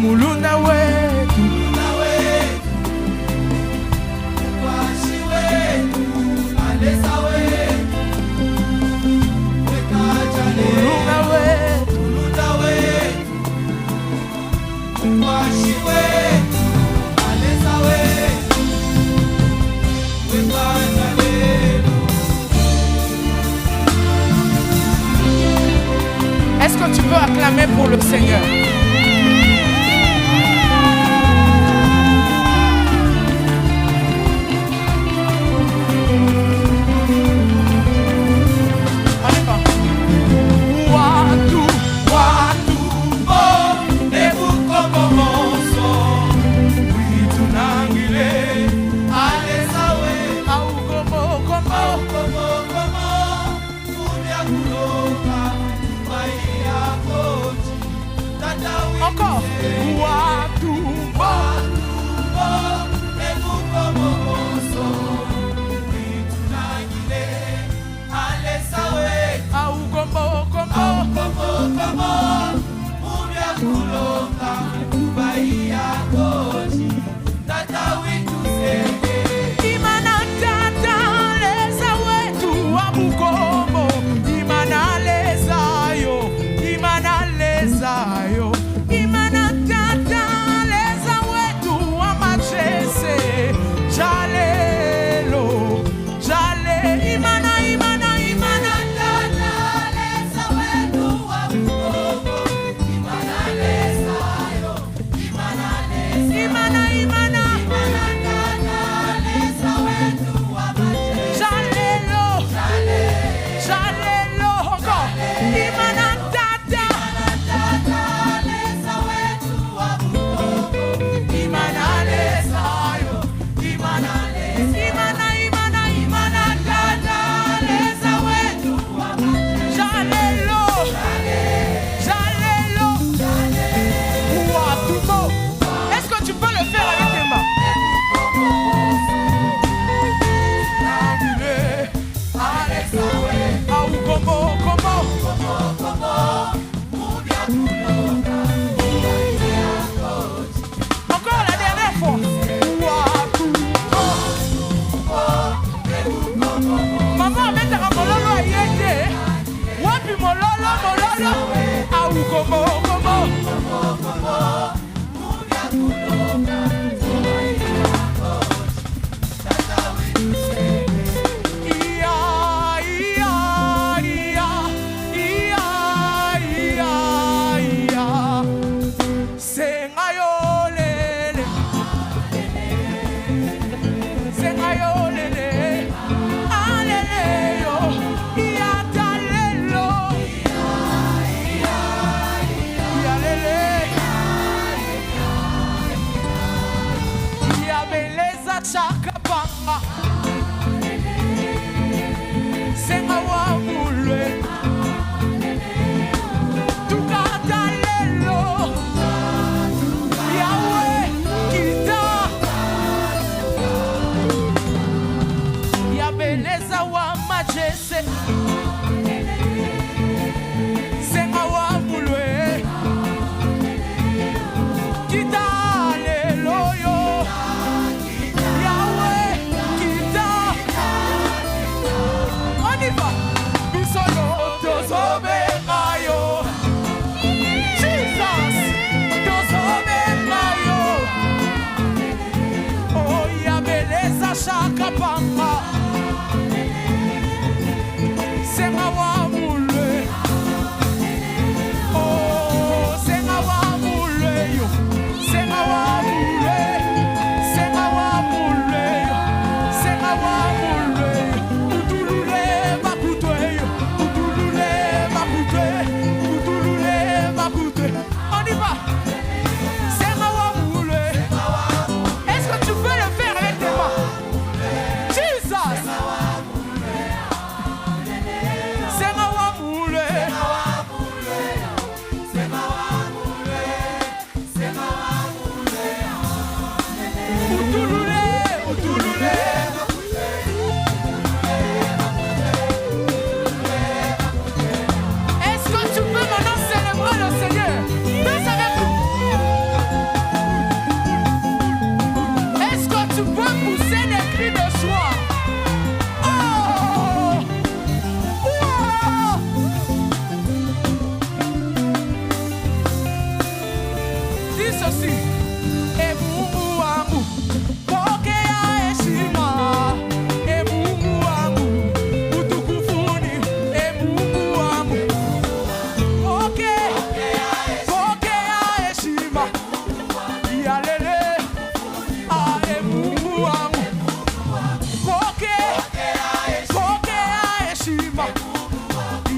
muluna wetu, washi wetu, aleza wetu, wekajale, muluna wetu, washi wetu, aleza wetu, wekajale. Est-ce que tu peux acclamer pour le Seigneur? Encore. Est-ce que tu peux le faire avec tes mains? Comment?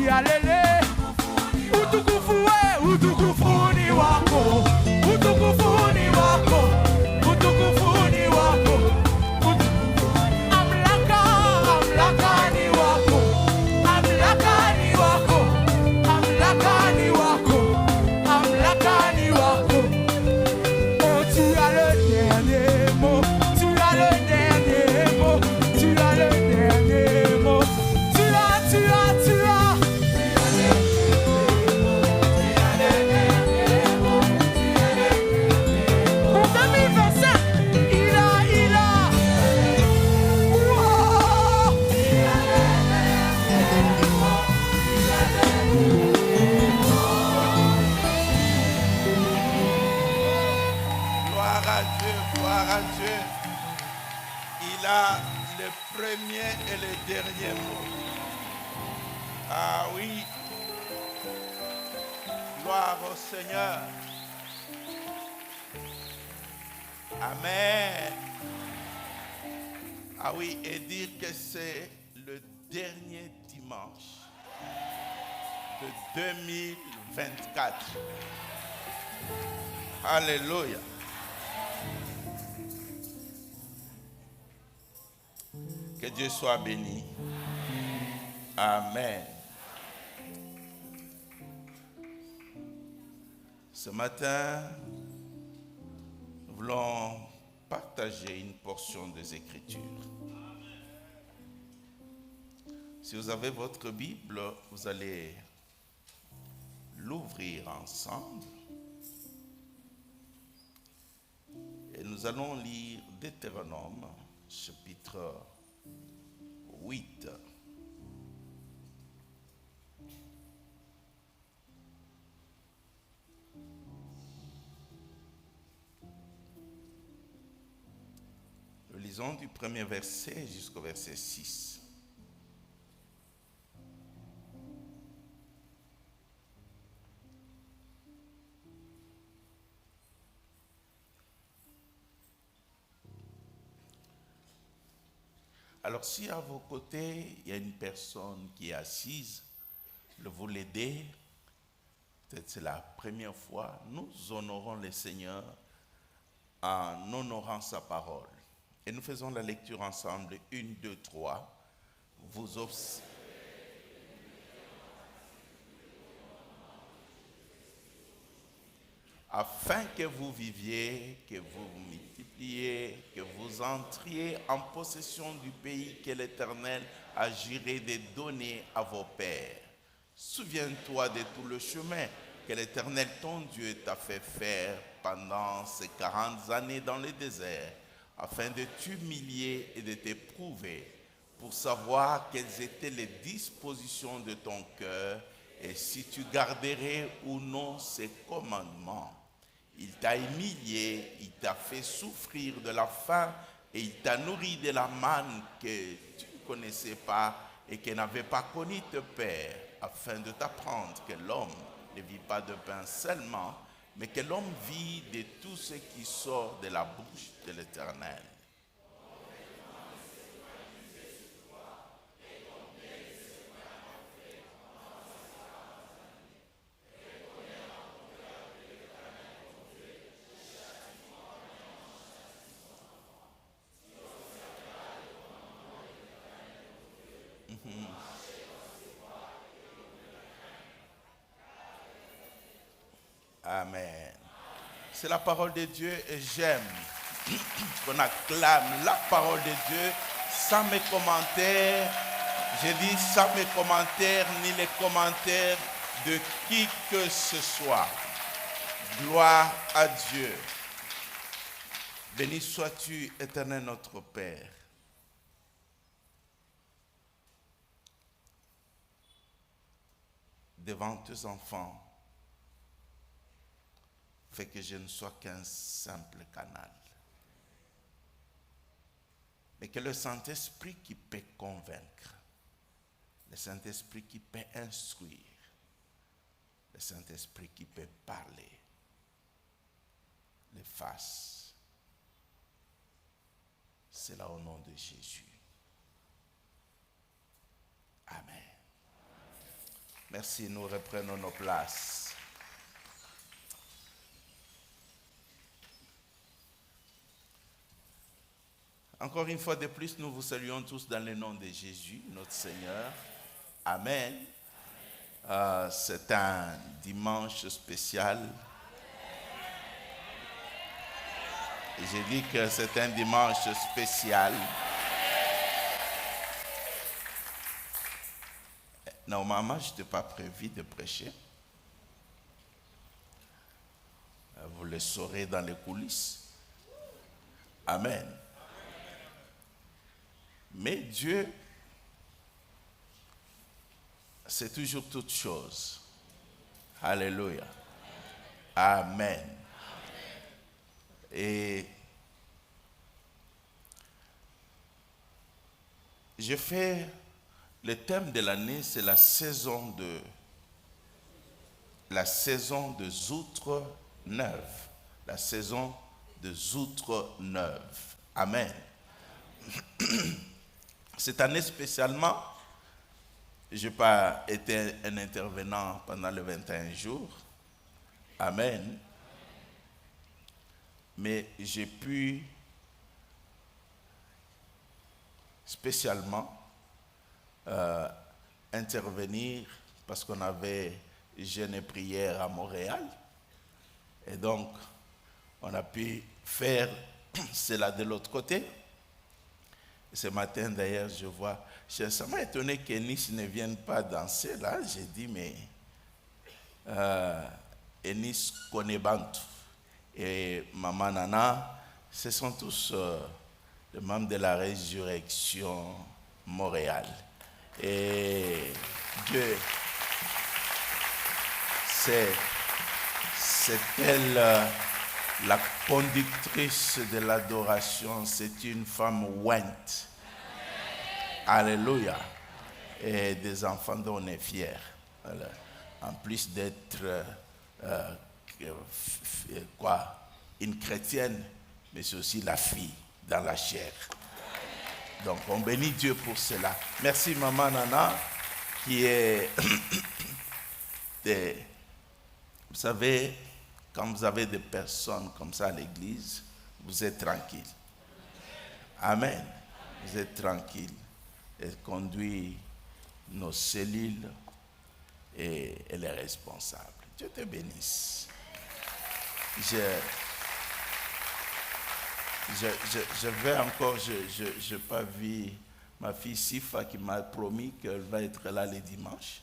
alele. Utukufu we, utukufu ni wako. Utukufu ni wako. Utukufu ni wako. Amlaka, amlaka ni wako. Amlaka ni wako. Amlaka ni wako. Amlaka ni wako. Oh, tu as le dernier mot. Tu as le dernier mot. Tu as le dernier mot. Tu as, tu as, tu as. Pour 2025, il a. Wow. Gloire à Dieu, gloire à Dieu. Il a le premier et le dernier mot. Ah oui. Gloire au Seigneur. Amen. Ah oui, et dire que c'est le dernier dimanche de 2024. Alléluia. Que Dieu soit béni. Amen. Ce matin, nous voulons partager une portion des Écritures. Si vous avez votre Bible, vous allez l'ouvrir ensemble. Et nous allons lire Deutéronome, chapitre 8. Nous lisons du premier verset jusqu'au verset 6. Alors si à vos côtés, il y a une personne qui est assise, vous l'aidez, peut-être c'est la première fois, nous honorons le Seigneur en honorant sa parole. Et nous faisons la lecture ensemble, 1, 2, 3. Vous observez. Afin que vous viviez, que vous vous multipliez, que vous entriez en possession du pays que l'Éternel a juré de donner à vos pères. Souviens-toi de tout le chemin que l'Éternel ton Dieu t'a fait faire pendant ces 40 années dans le désert, afin de t'humilier et de t'éprouver, pour savoir quelles étaient les dispositions de ton cœur et si tu garderais ou non ses commandements. Il t'a humilié, il t'a fait souffrir de la faim et il t'a nourri de la manne que tu ne connaissais pas et que n'avait pas connu tes pères, afin de t'apprendre que l'homme ne vit pas de pain seulement, mais que l'homme vit de tout ce qui sort de la bouche de l'Éternel. Amen. C'est la parole de Dieu et j'aime qu'on acclame la parole de Dieu sans mes commentaires. Je dis sans mes commentaires ni les commentaires de qui que ce soit. Gloire à Dieu. Béni sois-tu, Éternel notre Père. Devant tes enfants, fait que je ne sois qu'un simple canal. Mais que le Saint-Esprit qui peut convaincre, le Saint-Esprit qui peut instruire, le Saint-Esprit qui peut parler, le fasse. C'est là au nom de Jésus. Amen. Merci, nous reprenons nos places. Encore une fois de plus, nous vous saluons tous dans le nom de Jésus, notre Seigneur. Amen. C'est un dimanche spécial. J'ai dit que c'est un dimanche spécial. Normalement, je n'étais pas prévu de prêcher. Vous le saurez dans les coulisses. Amen. Mais Dieu, c'est toujours toute chose. Alléluia. Amen. Et je fais le thème de l'année, c'est la saison des outres neuves. La saison des outres neuves. Amen. Cette année spécialement, je n'ai pas été un intervenant pendant les 21 jours. Amen. Mais j'ai pu spécialement intervenir parce qu'on avait jeûne et prière à Montréal. Et donc, on a pu faire cela de l'autre côté. Ce matin, d'ailleurs, ça m'a étonné qu'Enis ne vienne pas danser là. J'ai dit, mais Enis connaît Bantu et Maman Nana, ce sont tous les membres de la Résurrection Montréal. Et Dieu, c'est elle la conductrice de l'adoration, c'est une femme ointe. Alléluia. Et des enfants dont on est fiers. Voilà. En plus d'être une chrétienne, mais c'est aussi la fille dans la chair. Donc on bénit Dieu pour cela. Merci Maman Nana, qui est vous savez, quand vous avez des personnes comme ça à l'église, vous êtes tranquille. Amen. Vous êtes tranquille. Elle conduit nos cellules et elle est responsable. Dieu te bénisse. Je vais encore, je n'ai pas vu ma fille Sifa qui m'a promis qu'elle va être là les dimanches.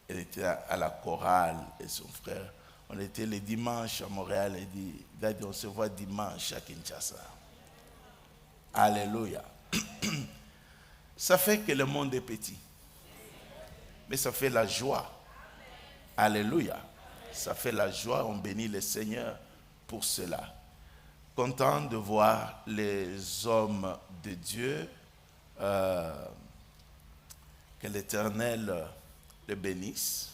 Elle était à la chorale et son frère. On était les dimanches à Montréal et dit, Daddy, on se voit dimanche à Kinshasa. Alléluia. Ça fait que le monde est petit. Mais ça fait la joie. Alléluia. Ça fait la joie. On bénit le Seigneur pour cela. Content de voir les hommes de Dieu. Que l'Éternel le bénisse.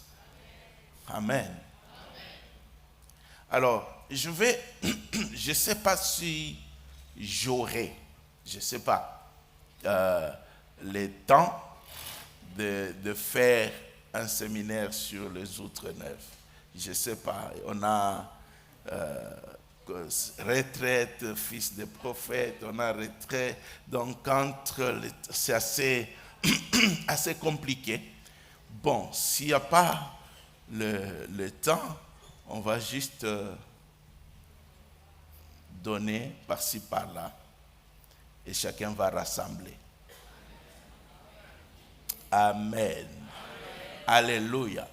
Amen. Alors, je ne sais pas si j'aurai, je ne sais pas, le temps de faire un séminaire sur les outres neufs. Je ne sais pas. On a retraite, fils de prophète, on a retraite. Donc, c'est assez compliqué. Bon, s'il n'y a pas le temps, on va juste donner par-ci, par-là, et chacun va rassembler. Amen. Alléluia.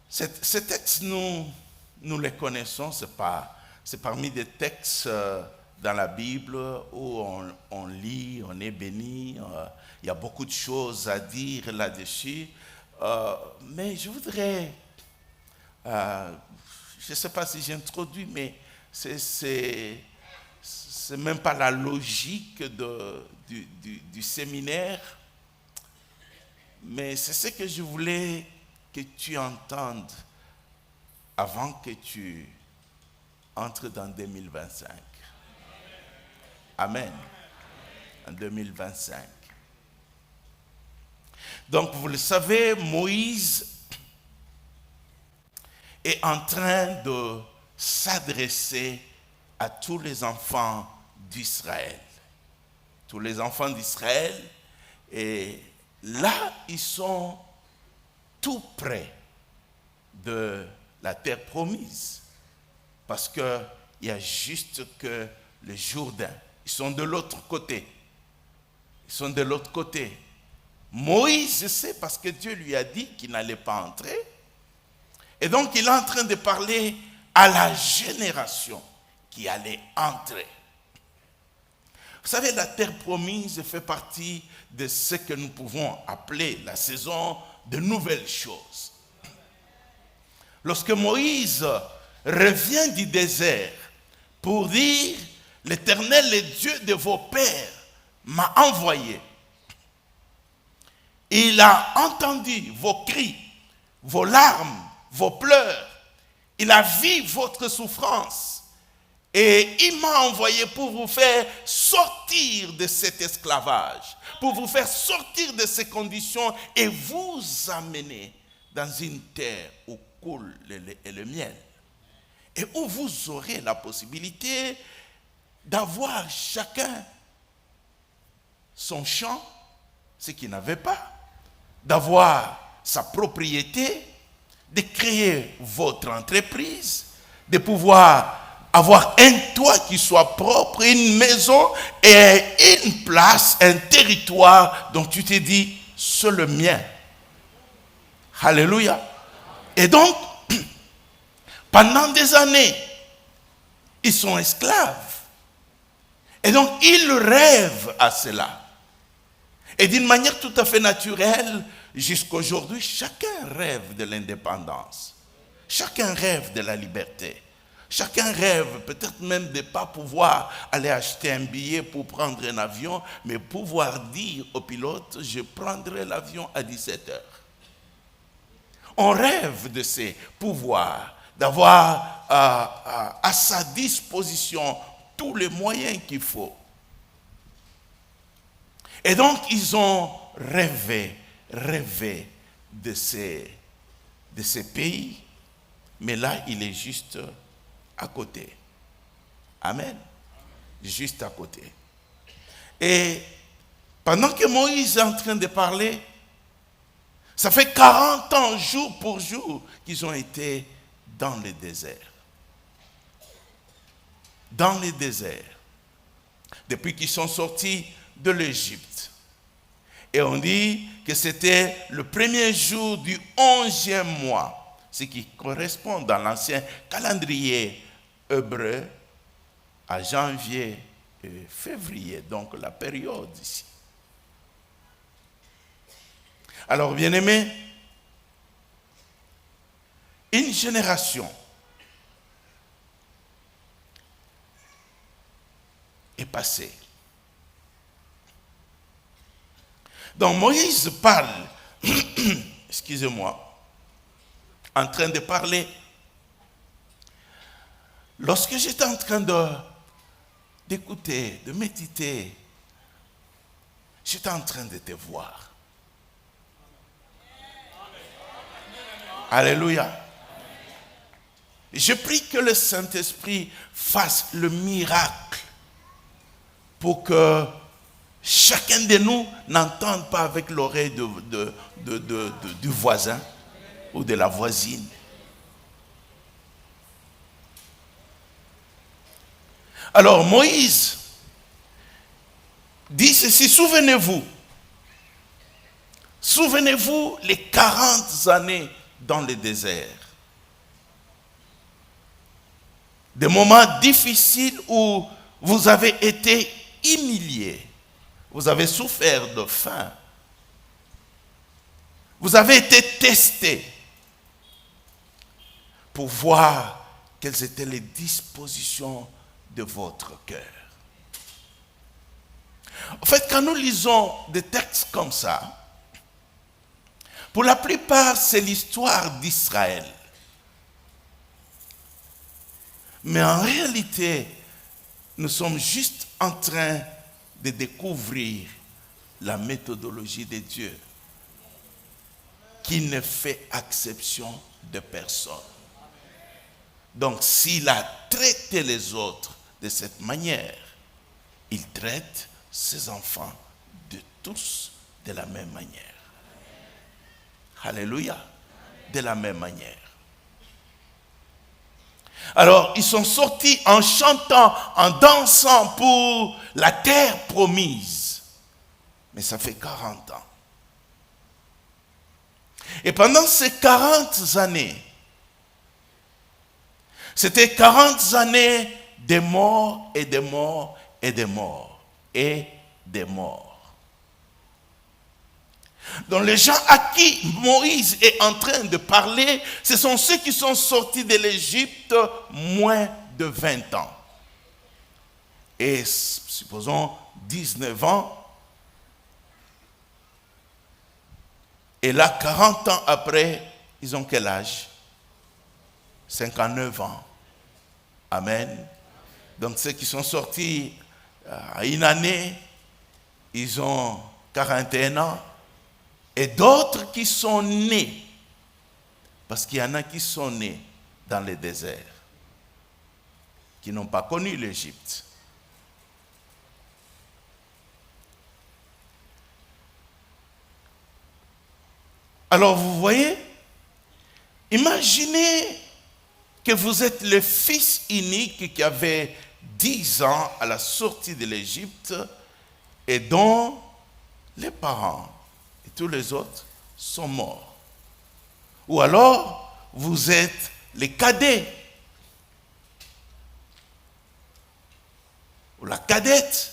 Ces textes, nous les connaissons, c'est parmi des textes dans la Bible où on lit, on est béni, il y a beaucoup de choses à dire là-dessus. Mais je voudrais, je ne sais pas si j'introduis, mais c'est même pas la logique du séminaire, mais c'est ce que je voulais que tu entendes avant que tu entres dans 2025. Amen. En 2025. Donc, vous le savez, Moïse est en train de s'adresser à tous les enfants d'Israël. Tous les enfants d'Israël, et là, ils sont tout près de la terre promise. Parce qu'il y a juste que le Jourdain. Ils sont de l'autre côté. Ils sont de l'autre côté. Moïse sait parce que Dieu lui a dit qu'il n'allait pas entrer. Et donc, il est en train de parler à la génération qui allait entrer. Vous savez, la terre promise fait partie de ce que nous pouvons appeler la saison de nouvelles choses. Lorsque Moïse revient du désert pour dire « L'Éternel, le Dieu de vos pères, m'a envoyé. Il a entendu vos cris, vos larmes, vos pleurs. Il a vu votre souffrance. Et il m'a envoyé pour vous faire sortir de cet esclavage, pour vous faire sortir de ces conditions et vous amener dans une terre où coule le lait et le miel. Et où vous aurez la possibilité d'avoir chacun son champ, ce qu'il n'avait pas, d'avoir sa propriété, de créer votre entreprise, de pouvoir avoir un toit qui soit propre, une maison et une place, un territoire dont tu te dis, c'est le mien. Alléluia. Et donc, pendant des années, ils sont esclaves. Et donc, ils rêvent à cela. Et d'une manière tout à fait naturelle, jusqu'à aujourd'hui, chacun rêve de l'indépendance. Chacun rêve de la liberté. Chacun rêve peut-être même de ne pas pouvoir aller acheter un billet pour prendre un avion, mais pouvoir dire au pilote, je prendrai l'avion à 17h. On rêve de ces pouvoirs, d'avoir à sa disposition tous les moyens qu'il faut. Et donc, ils ont rêvé de ces pays, mais là, il est juste à côté. Amen. Juste à côté. Et pendant que Moïse est en train de parler, ça fait 40 ans, jour pour jour, qu'ils ont été dans le désert. Dans le désert. Depuis qu'ils sont sortis de l'Égypte. Et on dit que c'était le premier jour du 11e mois. Ce qui correspond dans l'ancien calendrier hébreu à janvier et février, donc la période ici. Alors, bien-aimés, une génération est passée. Donc, Moïse parle, excusez-moi, en train de parler. Lorsque j'étais en train d'écouter, de méditer, j'étais en train de te voir. Alléluia. Je prie que le Saint-Esprit fasse le miracle pour que chacun de nous n'entende pas avec l'oreille du voisin ou de la voisine. Alors Moïse dit ceci, souvenez-vous les 40 années dans le désert. Des moments difficiles où vous avez été humiliés, vous avez souffert de faim, vous avez été testés pour voir quelles étaient les dispositions de votre cœur. En fait, quand nous lisons des textes comme ça, pour la plupart, c'est l'histoire d'Israël. Mais en réalité, nous sommes juste en train de découvrir la méthodologie de Dieu. qui ne fait exception de personne. Donc, s'il a traité les autres de cette manière, il traite ses enfants de tous de la même manière. Alléluia. De la même manière. Alors, ils sont sortis en chantant, en dansant pour la terre promise. Mais ça fait 40 ans. Et pendant ces 40 années, c'était 40 années de morts et de morts et de morts et de morts. Donc les gens à qui Moïse est en train de parler, ce sont ceux qui sont sortis de l'Égypte moins de 20 ans. Et supposons 19 ans. Et là, 40 ans après, ils ont quel âge? 59 ans. Amen. Donc ceux qui sont sortis à une année, ils ont 41 ans. Et d'autres qui sont nés, parce qu'il y en a qui sont nés dans le désert, qui n'ont pas connu l'Égypte. Alors vous voyez, imaginez que vous êtes le fils unique qui avait 10 ans à la sortie de l'Égypte et dont les parents et tous les autres sont morts. Ou alors, vous êtes les cadets ou la cadette.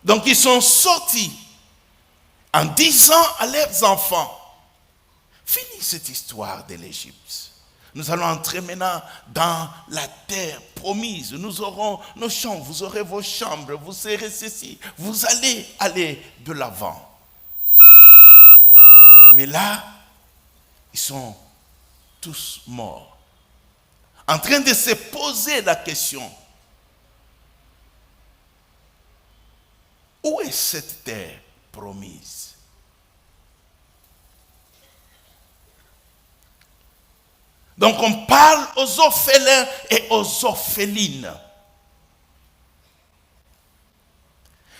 Donc, ils sont sortis en disant à leurs enfants, fini cette histoire de l'Égypte. Nous allons entrer maintenant dans la terre promise. Nous aurons nos chambres, vous aurez vos chambres, vous serez ceci. Vous allez aller de l'avant. Mais là, ils sont tous morts. En train de se poser la question, où est cette terre promise? Donc on parle aux orphelins et aux orphelines.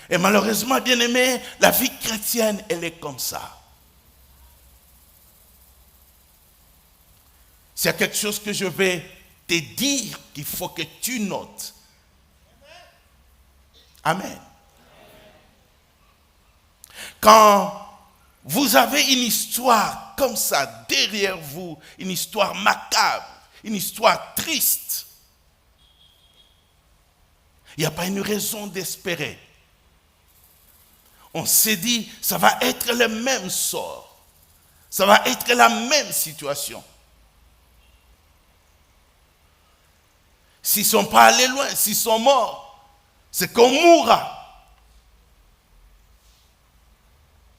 Et malheureusement, bien-aimés, la vie chrétienne, elle est comme ça. S'il y a quelque chose que je vais te dire qu'il faut que tu notes. Amen. Quand vous avez une histoire comme ça derrière vous, une histoire macabre, une histoire triste, il n'y a pas une raison d'espérer. On s'est dit, ça va être le même sort. Ça va être la même situation. S'ils ne sont pas allés loin, s'ils sont morts, c'est qu'on mourra.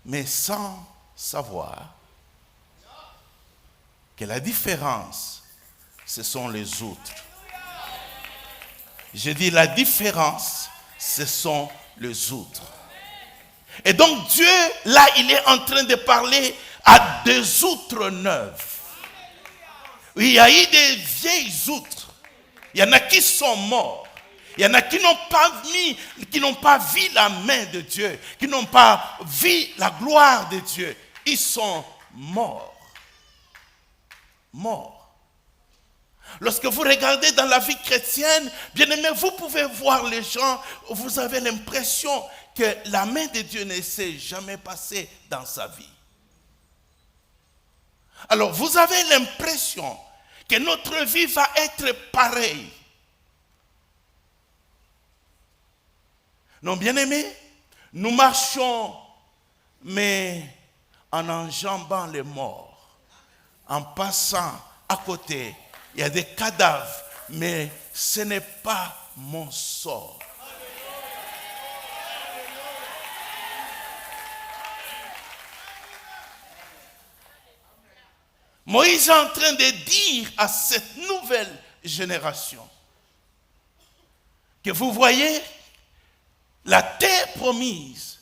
Mais sans savoir que la différence, ce sont les autres. Je dis la différence, ce sont les autres. Et donc Dieu, là, il est en train de parler à des outres neuves. Il y a eu des vieilles outres. Il y en a qui sont morts. Il y en a qui n'ont pas vu la main de Dieu, qui n'ont pas vu la gloire de Dieu. Ils sont morts. Morts. Lorsque vous regardez dans la vie chrétienne, bien aimé, vous pouvez voir les gens, vous avez l'impression que la main de Dieu ne s'est jamais passée dans sa vie. Alors vous avez l'impression que notre vie va être pareille. Non, bien aimé, nous marchons, mais en enjambant les morts, en passant à côté, il y a des cadavres, mais ce n'est pas mon sort. Moïse est en train de dire à cette nouvelle génération que vous voyez, la terre promise,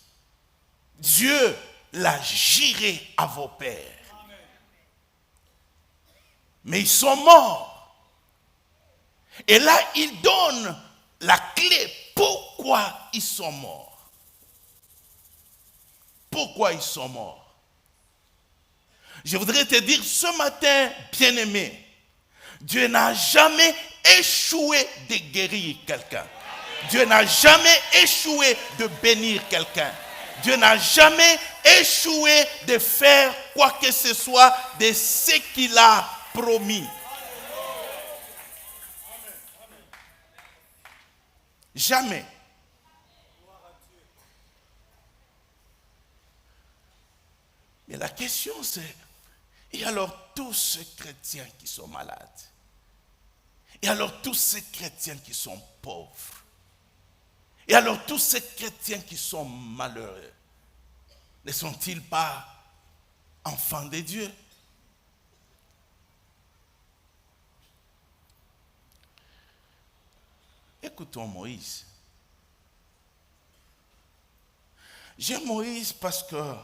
Dieu l'a juré à vos pères. Mais ils sont morts. Et là, il donne la clé. Pourquoi ils sont morts? Pourquoi ils sont morts? Je voudrais te dire ce matin, bien-aimé, Dieu n'a jamais échoué de guérir quelqu'un. Dieu n'a jamais échoué de bénir quelqu'un. Dieu n'a jamais échoué de faire quoi que ce soit de ce qu'il a promis. Jamais. Mais la question c'est, et alors tous ces chrétiens qui sont malades? Et alors tous ces chrétiens qui sont pauvres? Et alors tous ces chrétiens qui sont malheureux? Ne sont-ils pas enfants de Dieu? Écoutons Moïse. J'aime Moïse parce que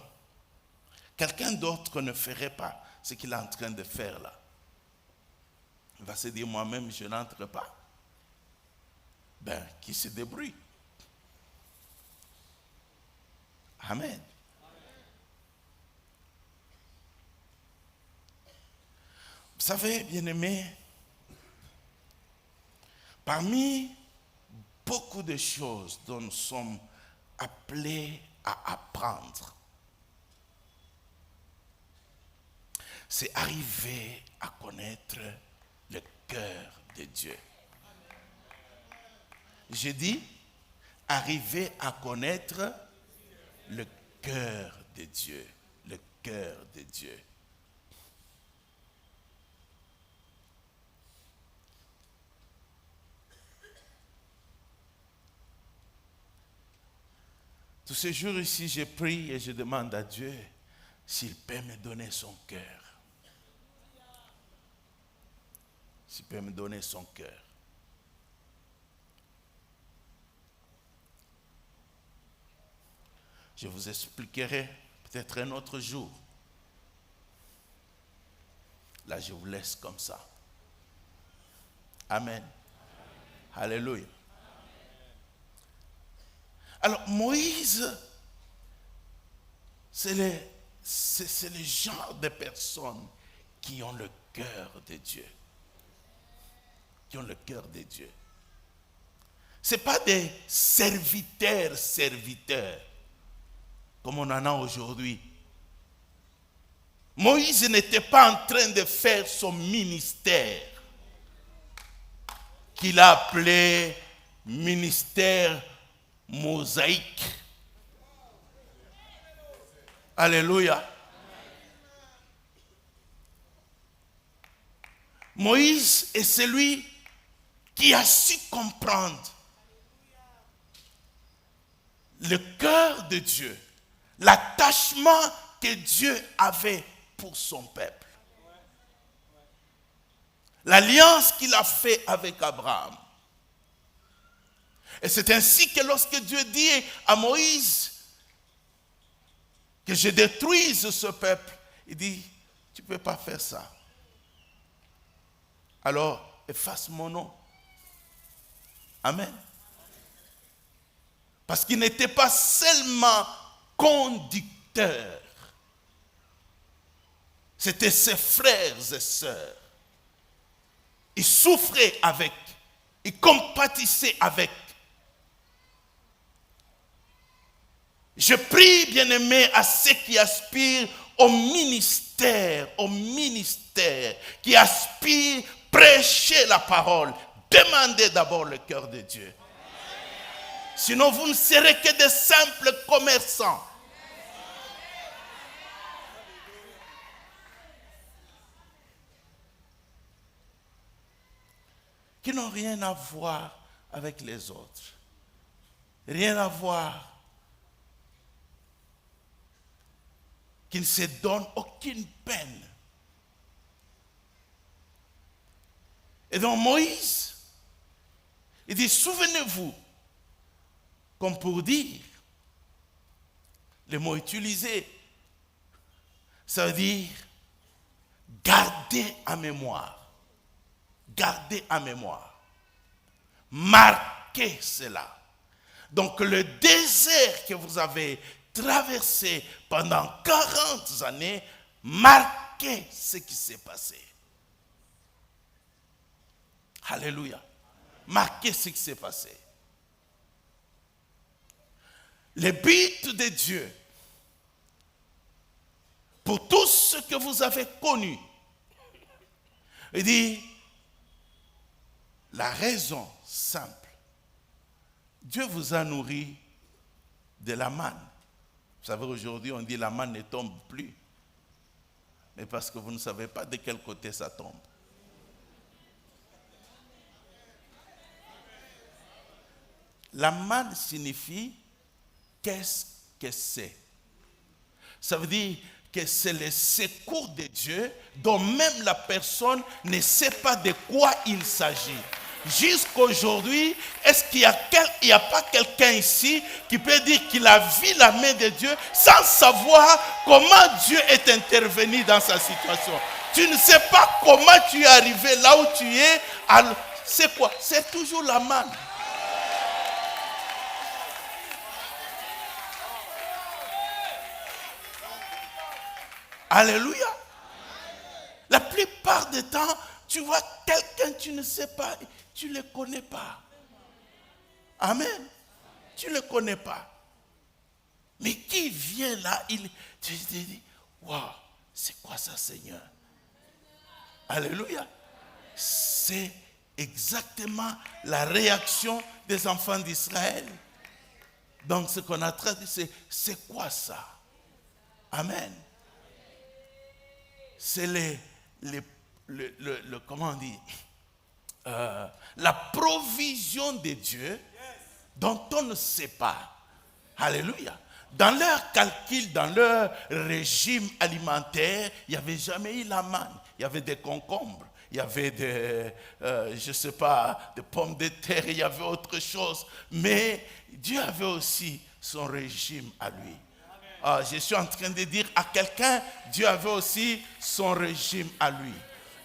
quelqu'un d'autre ne ferait pas ce qu'il est en train de faire là. Il va se dire, moi-même, je n'entre pas. Ben, qui se débrouille. Amen. Vous savez, bien-aimés, parmi beaucoup de choses dont nous sommes appelés à apprendre, c'est arriver à connaître le cœur de Dieu. J'ai dit, arriver à connaître le cœur de Dieu. Le cœur de Dieu. Tous ces jours ici, je prie et je demande à Dieu s'il peut me donner son cœur. S'il peut me donner son cœur. Je vous expliquerai peut-être un autre jour. Là, je vous laisse comme ça. Amen. Alléluia. Alors, Moïse, c'est le genre de personnes qui ont le cœur de Dieu. Qui ont le cœur de Dieu. Ce n'est pas des serviteurs, comme on en a aujourd'hui. Moïse n'était pas en train de faire son ministère, qu'il a appelé ministère mosaïque. Alléluia. Moïse est celui qui a su comprendre le cœur de Dieu, l'attachement que Dieu avait pour son peuple. L'alliance qu'il a fait avec Abraham. Et c'est ainsi que lorsque Dieu dit à Moïse que je détruise ce peuple, il dit, tu ne peux pas faire ça. Alors, efface mon nom. Amen. Parce qu'il n'était pas seulement conducteur. C'était ses frères et sœurs. Il souffrait avec. Il compatissait avec. Je prie, bien-aimés, à ceux qui aspirent au ministère, qui aspirent prêcher la parole. Demandez d'abord le cœur de Dieu. Sinon, vous ne serez que de simples commerçants. Qui n'ont rien à voir avec les autres. Rien à voir. Qui ne se donnent aucune peine. Et donc Moïse, il dit, souvenez-vous, comme pour dire, le mot utilisé, Ça veut dire garder en mémoire. Garder en mémoire. Marquez cela. Donc le désert que vous avez traversé pendant 40 années, marquez ce qui s'est passé. Alléluia. Marquez ce qui s'est passé. Le but de Dieu, pour tout ce que vous avez connu, il dit, la raison simple, Dieu vous a nourri de la manne. Vous savez, aujourd'hui, on dit la manne ne tombe plus. Mais parce que vous ne savez pas de quel côté ça tombe. La manne signifie qu'est-ce que c'est. Ça veut dire que c'est le secours de Dieu dont même la personne ne sait pas de quoi il s'agit. Jusqu'aujourd'hui, est-ce qu'il n'y a pas quelqu'un ici qui peut dire qu'il a vu la main de Dieu sans savoir comment Dieu est intervenu dans sa situation? Tu ne sais pas comment tu es arrivé là où tu es. C'est quoi? C'est toujours la manne. Alléluia. La plupart du temps, tu vois quelqu'un, tu ne sais pas, tu ne le connais pas. Amen. Tu ne le connais pas. Mais qui vient là, tu te dis, waouh, c'est quoi ça, Seigneur? Alléluia. C'est exactement la réaction des enfants d'Israël. Donc ce qu'on a traduit, c'est quoi ça? Amen. C'est comment on dit, la provision de Dieu dont on ne sait pas. Alléluia. Dans leur calcul, dans leur régime alimentaire, il n'y avait jamais eu la manne. Il y avait des concombres, il y avait des, je ne sais pas, des pommes de terre, il y avait autre chose. Mais Dieu avait aussi son régime à lui. Je suis en train de dire à quelqu'un, Dieu avait aussi son régime à lui.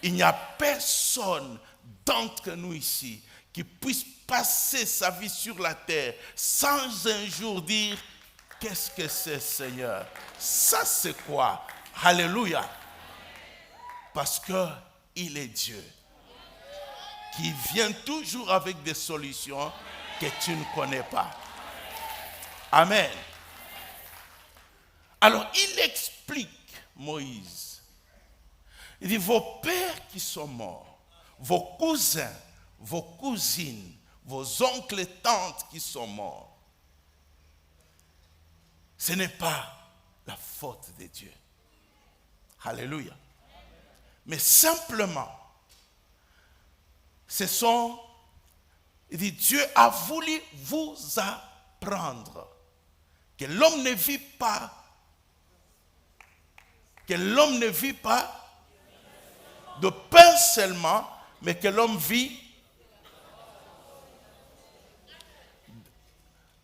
Il n'y a personne d'entre nous ici qui puisse passer sa vie sur la terre sans un jour dire, qu'est-ce que c'est, Seigneur? Ça c'est quoi? Alléluia. Parce qu'il est Dieu qui vient toujours avec des solutions que tu ne connais pas. Amen. Alors, il explique, Moïse, il dit, vos pères qui sont morts, vos cousins, vos cousines, vos oncles et tantes qui sont morts, ce n'est pas la faute de Dieu. Alléluia. Mais simplement, il dit, Dieu a voulu vous apprendre que l'homme ne vit pas de pain seulement, mais que l'homme vit.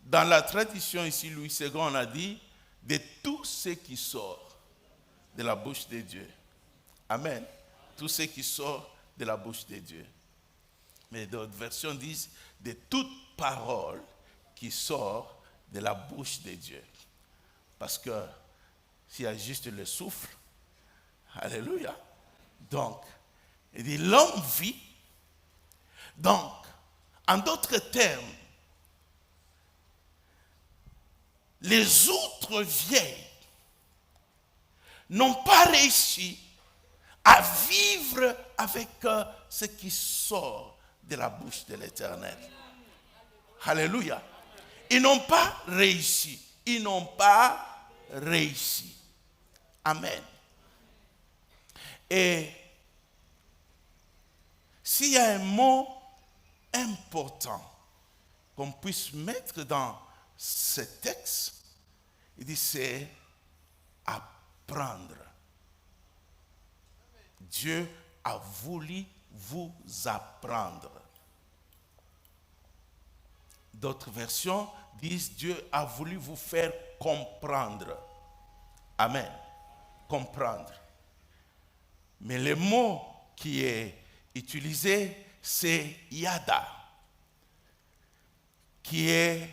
Dans la tradition ici, Louis II, on a dit, de tout ce qui sort de la bouche de Dieu. Amen. Tout ce qui sort de la bouche de Dieu. Mais d'autres versions disent, de toute parole qui sort de la bouche de Dieu. Parce que s'il y a juste le souffle, alléluia. Donc, il dit l'homme vit. Donc, en d'autres termes, les autres vieilles n'ont pas réussi à vivre avec ce qui sort de la bouche de l'Éternel. Alléluia. Ils n'ont pas réussi. Ils n'ont pas réussi. Amen. Et s'il y a un mot important qu'on puisse mettre dans ce texte, il dit c'est apprendre. Dieu a voulu vous apprendre. D'autres versions disent Dieu a voulu vous faire comprendre. Amen. comprendre. Mais le mot qui est utilisé, c'est yada, qui est,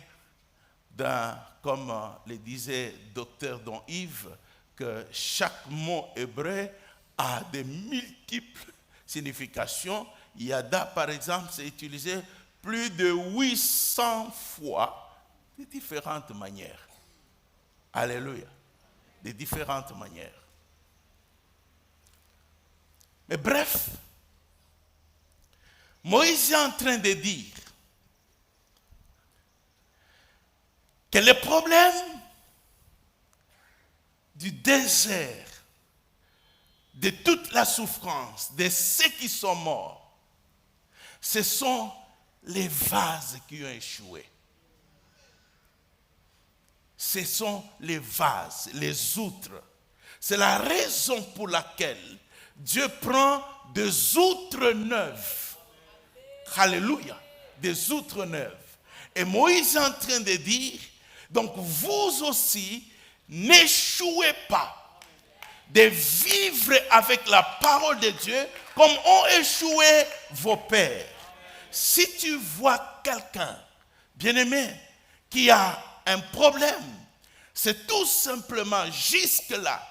comme le disait docteur Don Yves, que chaque mot hébreu a de multiples significations. Yada, par exemple, c'est utilisé plus de 800 fois de différentes manières. Alléluia. De différentes manières. Mais bref, Moïse est en train de dire que le problème du désert, de toute la souffrance, de ceux qui sont morts, ce sont les vases qui ont échoué. Ce sont les vases, les outres. C'est la raison pour laquelle Dieu prend des outres neuves. Alléluia. Des outres neuves. Et Moïse est en train de dire, donc vous aussi, n'échouez pas de vivre avec la parole de Dieu comme ont échoué vos pères. Si tu vois quelqu'un, bien-aimé, qui a un problème, c'est tout simplement jusque-là,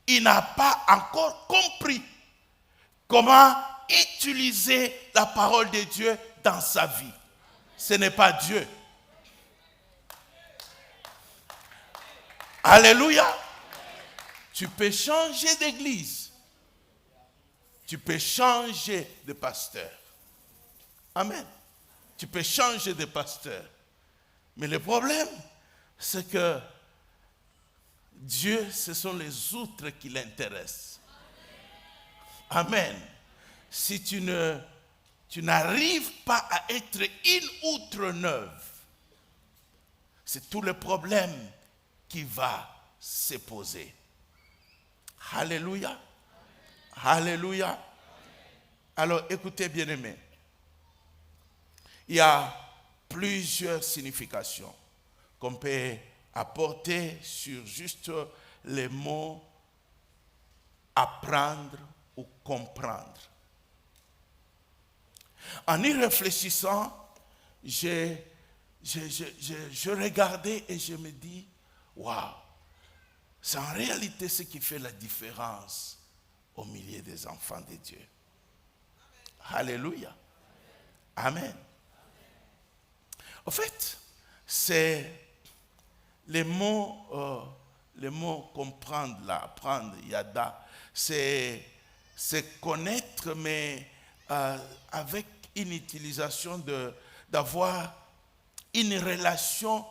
il n'a pas encore compris comment utiliser la parole de Dieu dans sa vie. Ce n'est pas Dieu. Alléluia. Tu peux changer d'église. Tu peux changer de pasteur. Amen. Tu peux changer de pasteur. Mais le problème, c'est que Dieu, ce sont les outres qui l'intéressent. Amen. Si tu n'arrives pas à être une outre neuve, c'est tout le problème qui va se poser. Alléluia. Alléluia. Alors écoutez bien aimés. Il y a plusieurs significations qu'on peut apporter sur juste les mots apprendre ou comprendre. En y réfléchissant, je regardais et je me dis, waouh, c'est en réalité ce qui fait la différence au milieu des enfants de Dieu. Alléluia. Amen. En fait, c'est les mots comprendre, là, apprendre, yada, c'est connaître, mais avec une utilisation d'avoir une relation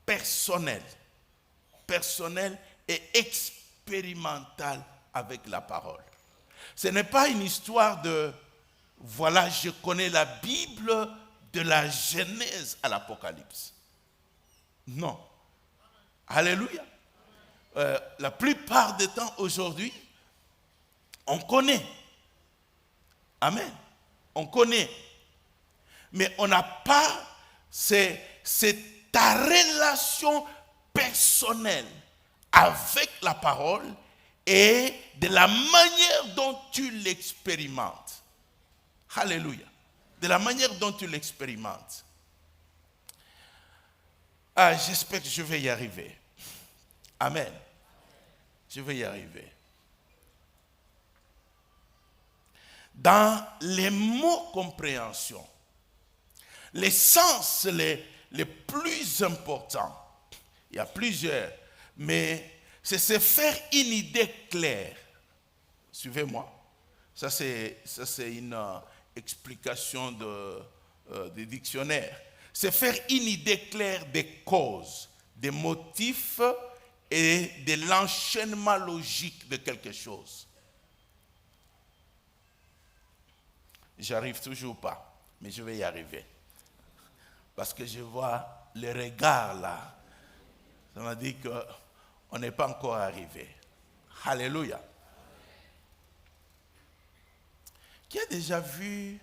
personnelle et expérimentale avec la parole. Ce n'est pas une histoire de, voilà, je connais la Bible de la Genèse à l'Apocalypse. Non. Alléluia. La plupart des temps aujourd'hui, on connaît. Amen. On connaît. Mais on n'a pas ta relation personnelle avec la parole et de la manière dont tu l'expérimentes. Alléluia. De la manière dont tu l'expérimentes. J'espère que je vais y arriver. Amen. Je vais y arriver. Dans les mots compréhension, les sens les plus importants, il y a plusieurs, mais c'est se faire une idée claire. Suivez-moi. Ça c'est une explication de dictionnaire. C'est faire une idée claire des causes, des motifs et de l'enchaînement logique de quelque chose. J'arrive toujours pas, mais je vais y arriver. Parce que je vois le regard là. Ça m'a dit qu'on n'est pas encore arrivé. Alléluia. Qui a déjà vu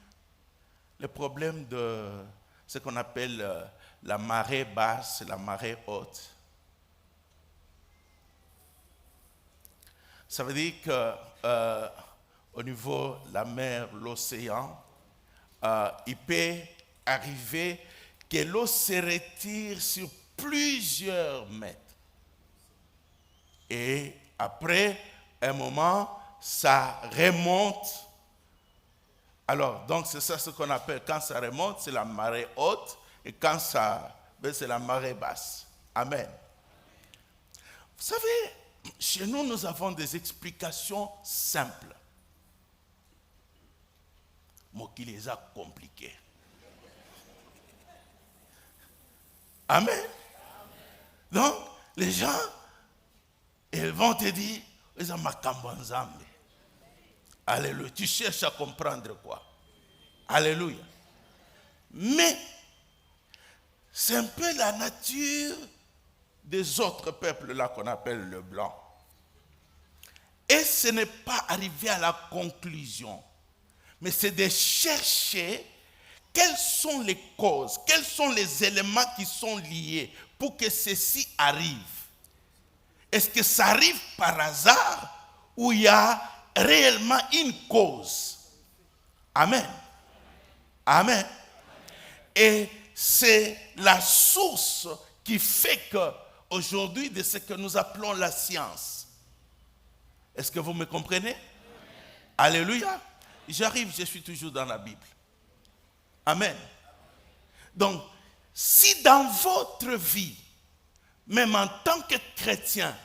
le problème de ce qu'on appelle la marée basse et la marée haute? Ça veut dire que au niveau de la mer, l'océan, il peut arriver que l'eau se retire sur plusieurs mètres. Et après un moment, ça remonte. Alors, donc c'est ça ce qu'on appelle, quand ça remonte, c'est la marée haute, et quand ça baisse, c'est la marée basse. Amen. Vous savez, chez nous, nous avons des explications simples. Mais qui les a compliquées. Amen. Donc, les gens, ils vont te dire, alléluia. Tu cherches à comprendre quoi? Alléluia. Mais, c'est un peu la nature des autres peuples là qu'on appelle le blanc. Et ce n'est pas arrivé à la conclusion, mais c'est de chercher quelles sont les causes, quels sont les éléments qui sont liés pour que ceci arrive. Est-ce que ça arrive par hasard ou il y a réellement une cause? Amen. Amen. Et c'est la source qui fait que aujourd'hui de ce que nous appelons la science. Est-ce que vous me comprenez? Alléluia. J'arrive, je suis toujours dans la Bible. Amen. Donc, si dans votre vie, même en tant que chrétien,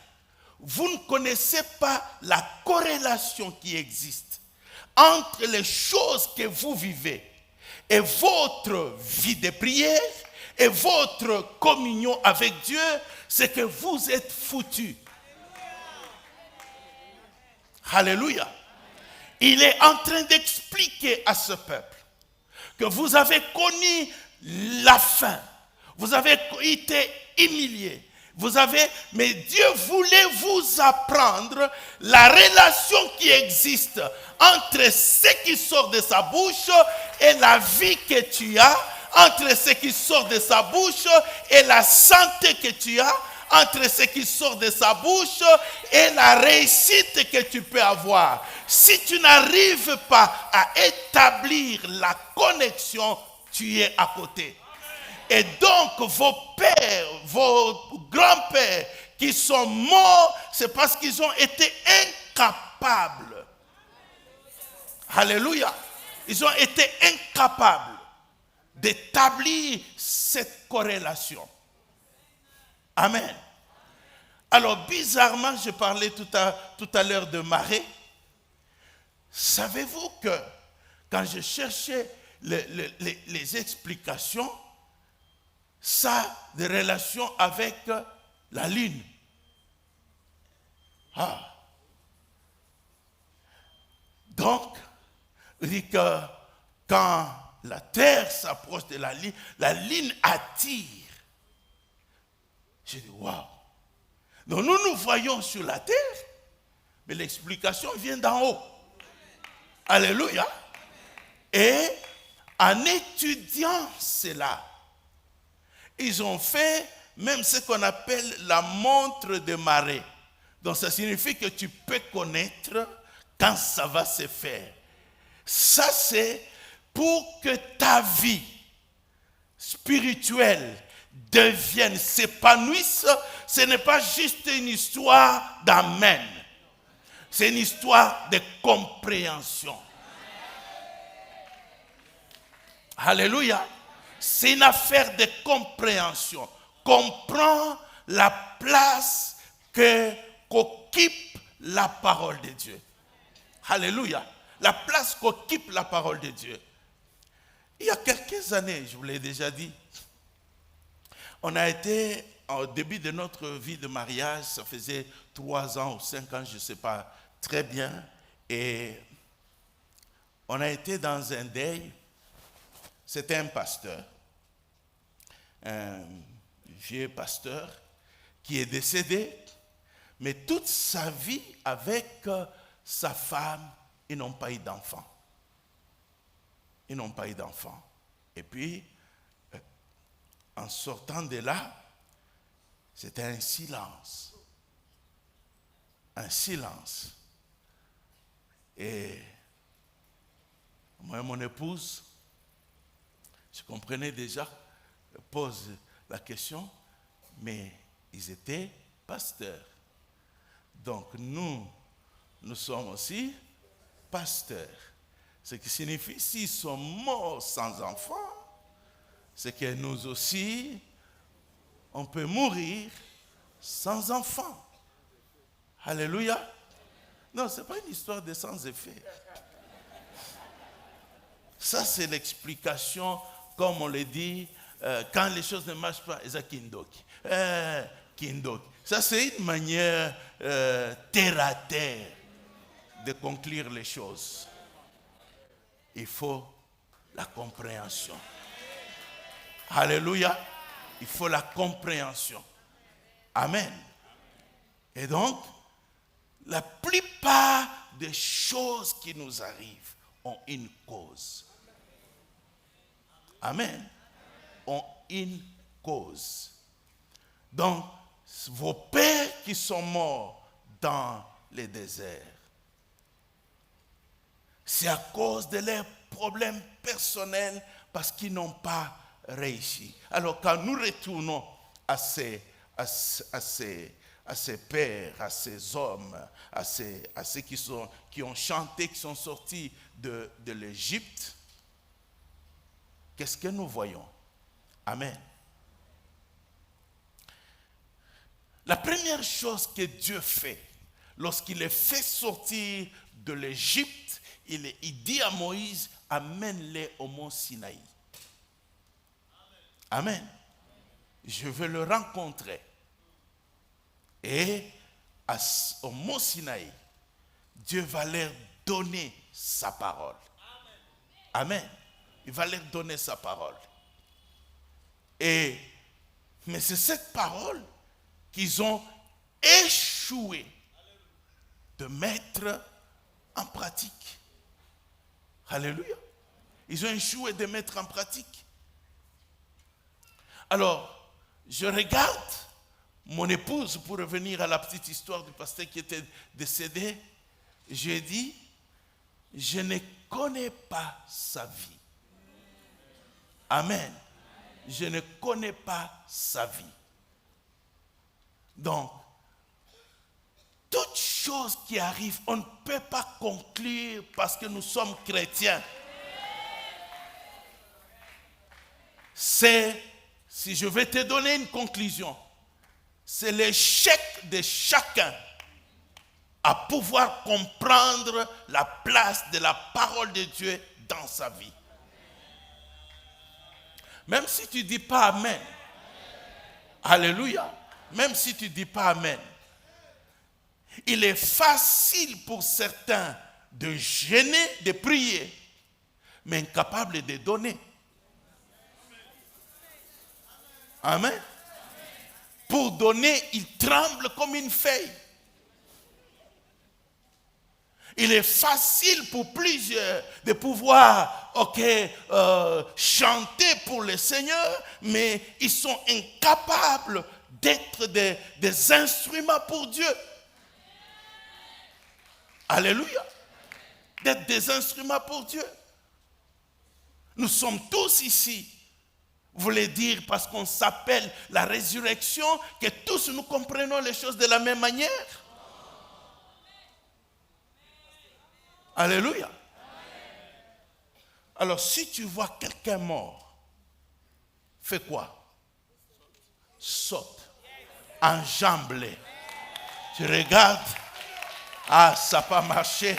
vous ne connaissez pas la corrélation qui existe entre les choses que vous vivez et votre vie de prière et votre communion avec Dieu, c'est que vous êtes foutus. Alléluia. Il est en train d'expliquer à ce peuple que vous avez connu la faim, vous avez été humilié, mais Dieu voulait vous apprendre la relation qui existe entre ce qui sort de sa bouche et la vie que tu as, entre ce qui sort de sa bouche et la santé que tu as, entre ce qui sort de sa bouche et la réussite que tu peux avoir. Si tu n'arrives pas à établir la connexion, tu es à côté. Et donc vos pères, vos grands-pères qui sont morts, c'est parce qu'ils ont été incapables. Alléluia. Ils ont été incapables d'établir cette corrélation. Amen. Alors, bizarrement, je parlais tout à l'heure de marée. Savez-vous que quand je cherchais les explications, ça a des relations avec la lune. Donc, il dit que quand la terre s'approche de la lune attire. J'ai dit, waouh. Donc nous voyons sur la terre, mais l'explication vient d'en haut. Alléluia. Et en étudiant cela, ils ont fait même ce qu'on appelle la montre de marée. Donc ça signifie que tu peux connaître quand ça va se faire. Ça c'est pour que ta vie spirituelle devienne, s'épanouisse. Ce n'est pas juste une histoire d'amen. C'est une histoire de compréhension. Alléluia. C'est une affaire de compréhension. Comprends la place qu'occupe la parole de Dieu. Alléluia. La place qu'occupe la parole de Dieu. Il y a quelques années, je vous l'ai déjà dit, on a été, au début de notre vie de mariage, ça faisait 3 ans ou 5 ans, je ne sais pas très bien, et on a été dans un deuil. C'était un pasteur, un vieux pasteur, qui est décédé, mais toute sa vie avec sa femme, ils n'ont pas eu d'enfant. Ils n'ont pas eu d'enfant. Et puis, en sortant de là, c'était un silence. un silence. Et moi et mon épouse, je comprenais déjà, pose la question, mais ils étaient pasteurs. Donc nous sommes aussi pasteurs. Ce qui signifie, s'ils sont morts sans enfants, c'est que nous aussi, on peut mourir sans enfants. Alléluia. Non, ce n'est pas une histoire de sans effet. Ça, c'est l'explication, comme on le dit, quand les choses ne marchent pas, ça, c'est une manière terre à terre de conclure les choses. Il faut la compréhension. Alléluia. Il faut la compréhension. Amen. Et donc, la plupart des choses qui nous arrivent ont une cause. Amen. Ont une cause. Donc, vos pères qui sont morts dans les déserts, c'est à cause de leurs problèmes personnels parce qu'ils n'ont pas réussi. Alors, quand nous retournons à ces pères, à ces hommes, à ceux qui ont chanté, qui sont sortis de l'Égypte, qu'est-ce que nous voyons? Amen. La première chose que Dieu fait, lorsqu'il les fait sortir de l'Égypte, il dit à Moïse, amène-les au mont Sinaï. Amen. Je veux le rencontrer. Et au mont Sinaï, Dieu va leur donner sa parole. Amen. Il va leur donner sa parole. Mais c'est cette parole qu'ils ont échoué de mettre en pratique. Alléluia. Ils ont échoué de mettre en pratique. Alors, je regarde mon épouse, pour revenir à la petite histoire du pasteur qui était décédé. J'ai dit, je ne connais pas sa vie. Amen. Je ne connais pas sa vie. Donc, toute chose qui arrive, on ne peut pas conclure parce que nous sommes chrétiens. C'est, si je vais te donner une conclusion, c'est l'échec de chacun à pouvoir comprendre la place de la parole de Dieu dans sa vie. Même si tu ne dis pas Amen. Alléluia. Même si tu ne dis pas Amen. Il est facile pour certains de gêner, de prier, mais incapable de donner. Amen. Pour donner, il tremble comme une feuille. Il est facile pour plusieurs de pouvoir chanter pour le Seigneur, mais ils sont incapables d'être des instruments pour Dieu. Alléluia. D'être des instruments pour Dieu. Nous sommes tous ici. Vous voulez dire parce qu'on s'appelle la résurrection que tous nous comprenons les choses de la même manière? Alléluia. Alors si tu vois quelqu'un mort, fais quoi? Saute. Enjambe-les. Tu regardes. Ah, ça n'a pas marché.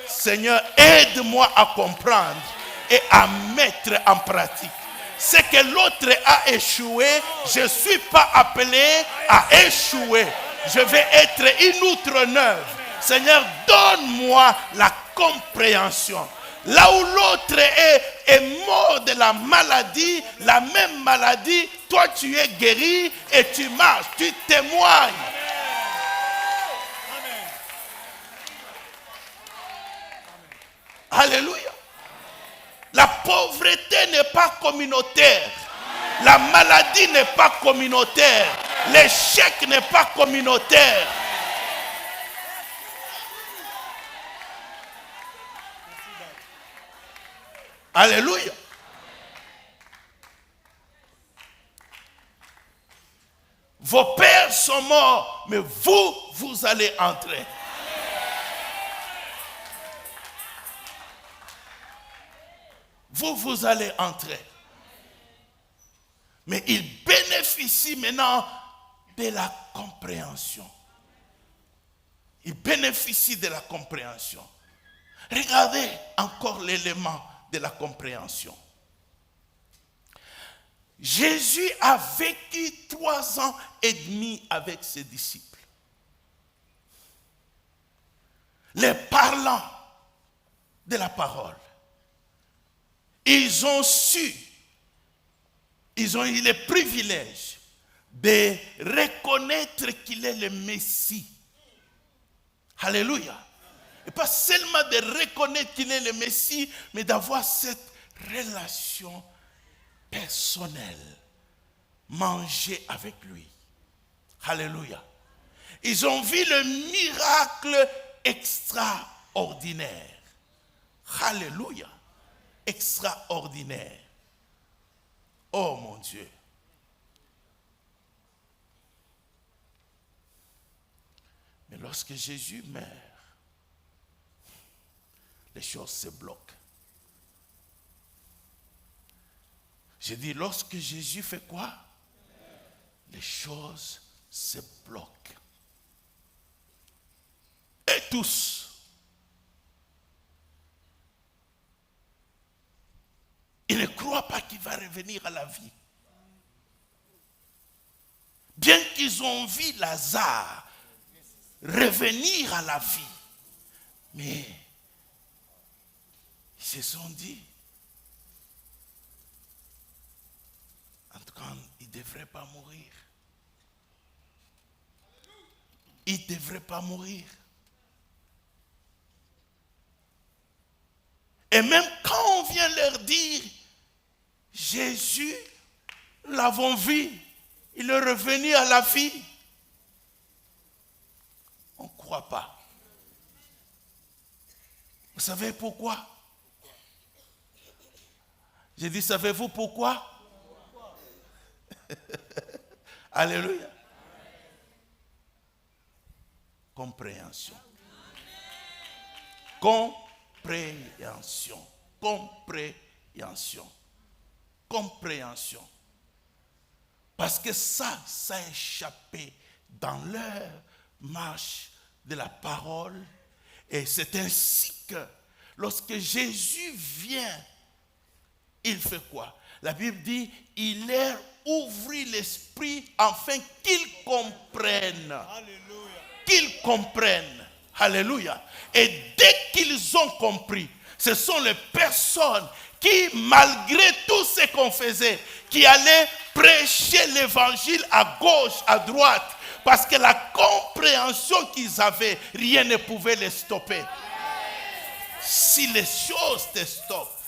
Seigneur, aide-moi à comprendre et à mettre en pratique. Ce que l'autre a échoué, je ne suis pas appelé à échouer. Je vais être une outre neuve. Seigneur, donne-moi la compréhension. Là où l'autre est mort de la maladie, la même maladie, toi tu es guéri et tu marches, tu témoignes. Alléluia. La pauvreté n'est pas communautaire. La maladie n'est pas communautaire. L'échec n'est pas communautaire. Alléluia. Vos pères sont morts, mais vous allez entrer. Vous allez entrer. Mais il bénéficie maintenant de la compréhension. Il bénéficie de la compréhension. Regardez encore l'élément de la compréhension. Jésus a vécu 3 ans et demi avec ses disciples. Les parlants de la parole. Ils ont eu le privilège de reconnaître qu'il est le Messie. Alléluia. Et pas seulement de reconnaître qu'il est le Messie, mais d'avoir cette relation personnelle, manger avec lui. Alléluia. Ils ont vu le miracle extraordinaire. Alléluia. Extraordinaire. Oh mon Dieu. Mais lorsque Jésus meurt, les choses se bloquent. J'ai dit, lorsque Jésus fait quoi? Les choses se bloquent. Et tous. Ils ne croient pas qu'il va revenir à la vie. Bien qu'ils ont vu Lazare revenir à la vie, mais ils se sont dit, en tout cas, il ne devrait pas mourir. Il ne devrait pas mourir. Et même quand on vient leur dire, Jésus, nous l'avons vu, il est revenu à la vie, on ne croit pas. Vous savez pourquoi? J'ai dit, savez-vous pourquoi? Alléluia. Compréhension. Compréhension. Compréhension. Compréhension. Parce que ça a échappé dans leur marche de la parole. Et c'est ainsi que lorsque Jésus vient, il fait quoi? La Bible dit, il leur ouvrit l'esprit afin qu'ils comprennent. Alléluia. Qu'ils comprennent. Alléluia. Et dès qu'ils ont compris, ce sont les personnes qui, malgré tout ce qu'on faisait, qui allaient prêcher l'évangile à gauche, à droite, parce que la compréhension qu'ils avaient, rien ne pouvait les stopper. Si les choses te stoppent,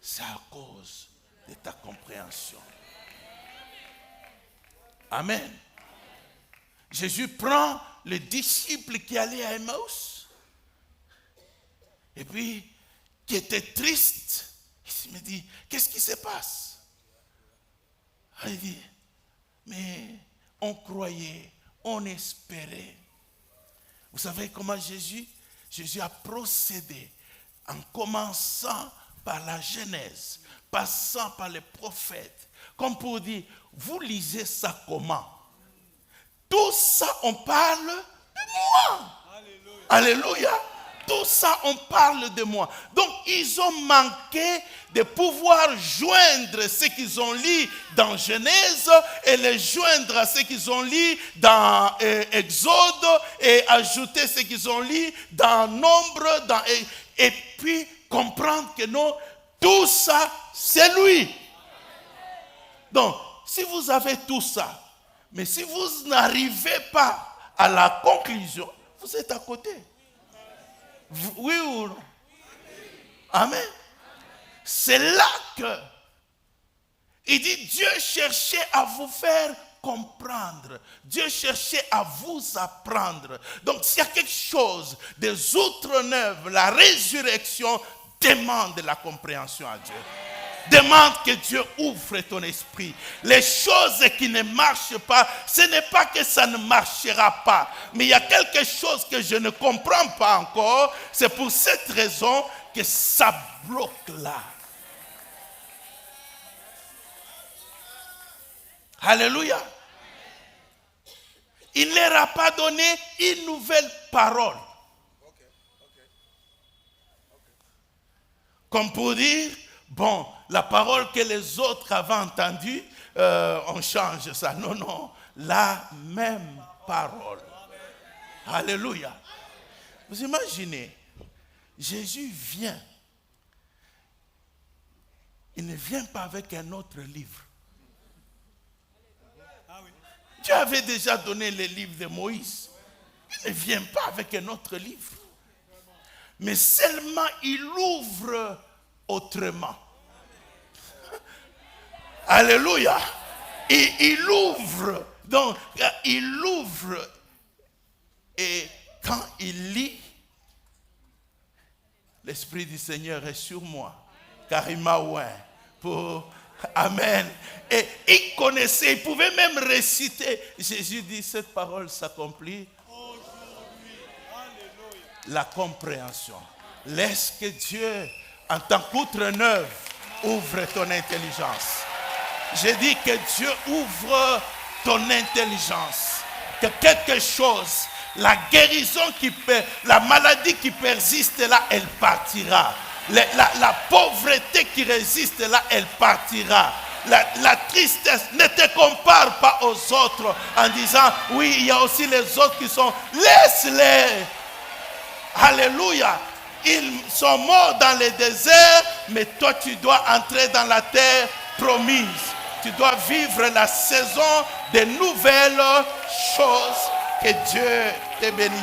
c'est à cause de ta compréhension. Amen. Jésus prend les disciples qui allaient à Emmaüs, et puis qui étaient tristes. Il me dit, qu'est-ce qui se passe? Il dit, mais on croyait, on espérait. Vous savez comment Jésus a procédé en commençant par la Genèse, passant par les prophètes, comme pour dire, vous lisez ça comment? Tout ça, on parle de moi. Alléluia. Alléluia. Tout ça, on parle de moi. Donc, ils ont manqué de pouvoir joindre ce qu'ils ont lu dans Genèse et les joindre à ce qu'ils ont lu dans Exode et ajouter ce qu'ils ont lu dans Nombre et puis comprendre que non, tout ça, c'est lui. Donc, si vous avez tout ça, mais si vous n'arrivez pas à la conclusion, vous êtes à côté. Oui ou non? Amen. C'est là que il dit, Dieu cherchait à vous faire comprendre. Dieu cherchait à vous apprendre. Donc s'il y a quelque chose des outre-neuves, la résurrection, Demande la compréhension à Dieu. Demande que Dieu ouvre ton esprit. Les choses qui ne marchent pas, ce n'est pas que ça ne marchera pas. Mais il y a quelque chose que je ne comprends pas encore. C'est pour cette raison que ça bloque là. Alléluia. Il ne leur a pas donné une nouvelle parole. Comme pour dire, bon, la parole que les autres avaient entendue, on change ça. Non, non, la même parole. Alléluia. Vous imaginez, Jésus vient. Il ne vient pas avec un autre livre. Dieu avait déjà donné les livres de Moïse. Il ne vient pas avec un autre livre. Mais seulement il ouvre autrement. Alléluia. Et il ouvre. Donc, il ouvre. Et quand il lit, l'Esprit du Seigneur est sur moi. Car il m'a oint pour... Amen. Et il connaissait, il pouvait même réciter. Jésus dit, cette parole s'accomplit. La compréhension. Laisse que Dieu, en tant qu'outre-neuve, ouvre ton intelligence. J'ai dit que Dieu ouvre ton intelligence. Que quelque chose, la guérison la maladie qui persiste là, elle partira. La pauvreté qui résiste là, elle partira. La tristesse, ne te compare pas aux autres en disant, oui, il y a aussi les autres qui sont, laisse-les. Alléluia. Ils sont morts dans le désert, mais toi tu dois entrer dans la terre promise. Tu dois vivre la saison de nouvelles choses. Que Dieu te bénisse.